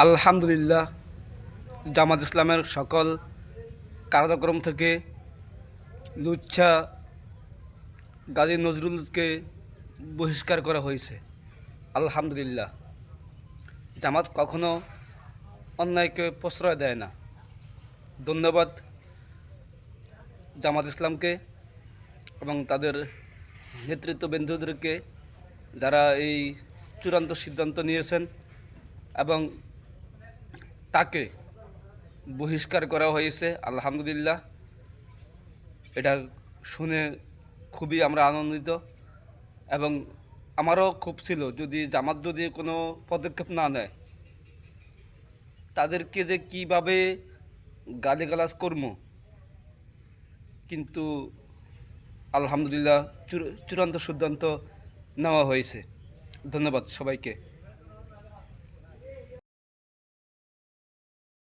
আলহামদুলিল্লাহ, জামাত ইসলামের সকল কার্যক্রম থেকে লুচ্ছা গাজী নজরুলকে বহিষ্কার করা হয়েছে। আলহামদুলিল্লাহ, জামাত কখনো অন্যায়কে প্রশ্রয় দেয় না। ধন্যবাদ জামাত ইসলামকে এবং তাদের নেতৃত্ববৃন্দদেরকে, যারা এই চূড়ান্ত সিদ্ধান্ত নিয়েছেন এবং তাকে বহিষ্কার করা হয়েছে। আলহামদুলিল্লাহ, এটা শুনে খুবই আমরা আনন্দিত এবং আমারও খুব ছিল যদি জামাত যদি কোনো পদক্ষেপ না নেয় তাদেরকে যে কীভাবে গালিগালাজ করবো, কিন্তু আলহামদুলিল্লাহ চূড়ান্ত সিদ্ধান্ত নেওয়া হয়েছে। ধন্যবাদ সবাইকে।